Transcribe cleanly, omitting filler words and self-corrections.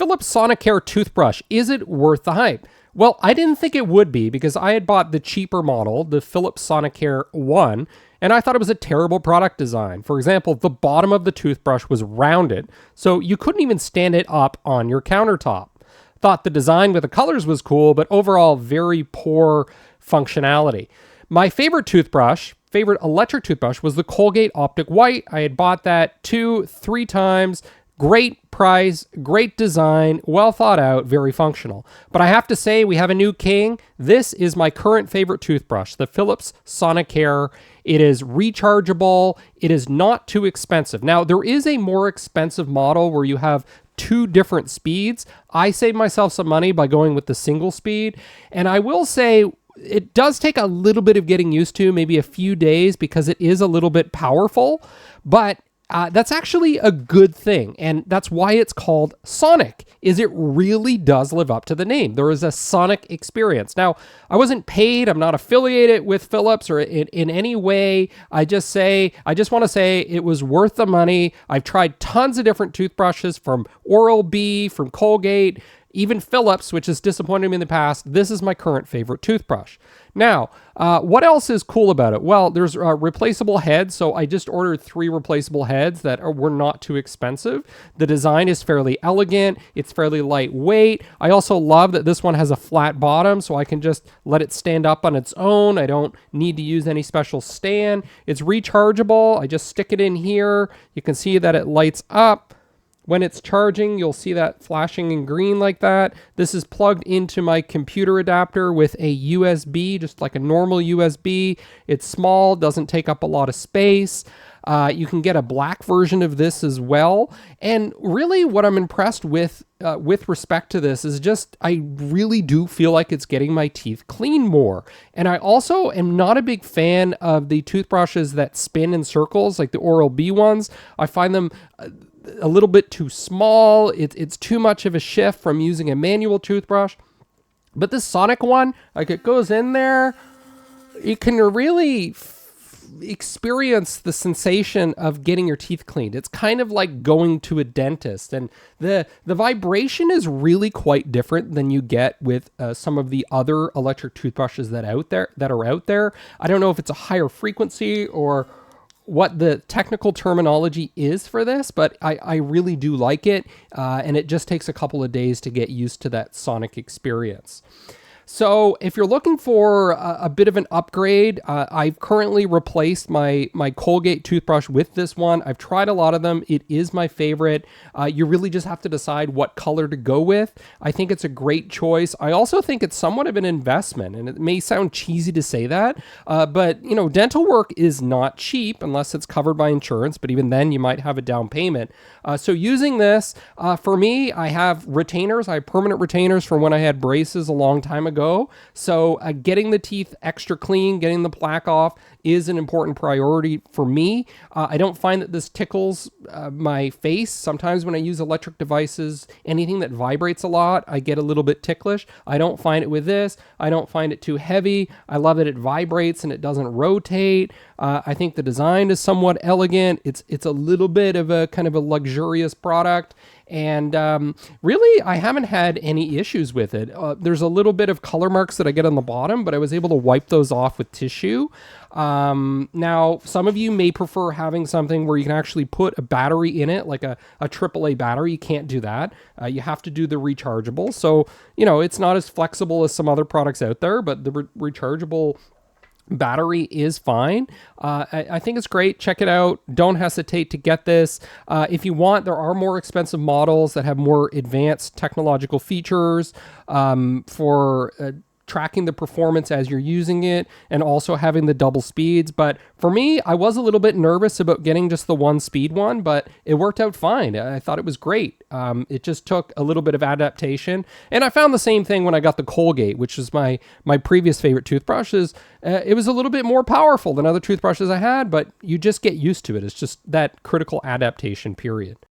Philips Sonicare toothbrush, is it worth the hype? Well, I didn't think it would be because I had bought the cheaper model, the Philips Sonicare 1, and I thought it was a terrible product design. For example, the bottom of the toothbrush was rounded, so you couldn't even stand it up on your countertop. Thought the design with the colors was cool, but overall very poor functionality. My favorite electric toothbrush was the Colgate Optic White. I had bought that 2-3 times. Great price, great design, well thought out, very functional. But I have to say, we have a new king. This is my current favorite toothbrush, the Philips Sonicare. It is rechargeable. It is not too expensive. Now, there is a more expensive model where you have 2 different speeds. I saved myself some money by going with the single speed. And I will say, it does take a little bit of getting used to, maybe a few days, because it is a little bit powerful. But that's actually a good thing, and that's why it's called Sonic, is it really does live up to the name. There is a Sonic experience. Now, I wasn't paid. I'm not affiliated with Philips or in any way. I just want to say it was worth the money. I've tried tons of different toothbrushes from Oral-B, from Colgate, even Philips, which has disappointed me in the past. This is my current favorite toothbrush. Now, what else is cool about it? Well, there's replaceable heads. So I just ordered 3 replaceable heads that were not too expensive. The design is fairly elegant. It's fairly lightweight. I also love that this one has a flat bottom, so I can just let it stand up on its own. I don't need to use any special stand. It's rechargeable. I just stick it in here. You can see that it lights up. When it's charging, you'll see that flashing in green like that. This is plugged into my computer adapter with a USB, just like a normal USB. It's small, doesn't take up a lot of space. You can get a black version of this as well. And really what I'm impressed with respect to this is just, I really do feel like it's getting my teeth clean more. And I also am not a big fan of the toothbrushes that spin in circles, like the Oral-B ones. I find them a little bit too small. It's too much of a shift from using a manual toothbrush. But this Sonic one, like, it goes in there, you can really experience the sensation of getting your teeth cleaned. It's kind of like going to a dentist, and the vibration is really quite different than you get with some of the other electric toothbrushes that are out there. I don't know if it's a higher frequency or what the technical terminology is for this, but I really do like it, and it just takes a couple of days to get used to that Sonic experience. So if you're looking for a bit of an upgrade, I've currently replaced my Colgate toothbrush with this one. I've tried a lot of them. It is my favorite. You really just have to decide what color to go with. I think it's a great choice. I also think it's somewhat of an investment, and it may sound cheesy to say that, but you know, dental work is not cheap unless it's covered by insurance, but even then you might have a down payment. So using this, for me, I have retainers. I have permanent retainers from when I had braces a long time ago. So getting the teeth extra clean, getting the plaque off is an important priority for me. I don't find that this tickles my face. Sometimes when I use electric devices, anything that vibrates a lot, I get a little bit ticklish. I don't find it with this. I don't find it too heavy. I love that it vibrates and it doesn't rotate. I think the design is somewhat elegant. It's a little bit of a kind of a luxurious product. And really, I haven't had any issues with it. There's a little bit of color marks that I get on the bottom, but I was able to wipe those off with tissue. Now, some of you may prefer having something where you can actually put a battery in it, like a AAA battery. You can't do that. You have to do the rechargeable. So, you know, it's not as flexible as some other products out there, but the rechargeable battery is fine. I think it's great. Check it out. Don't hesitate to get this. If you want, there are more expensive models that have more advanced technological features for tracking the performance as you're using it and also having the double speeds. But for me, I was a little bit nervous about getting just the 1-speed one, but it worked out fine. I thought it was great. It just took a little bit of adaptation. And I found the same thing when I got the Colgate, which was my previous favorite toothbrushes. It was a little bit more powerful than other toothbrushes I had, but you just get used to it. It's just that critical adaptation period.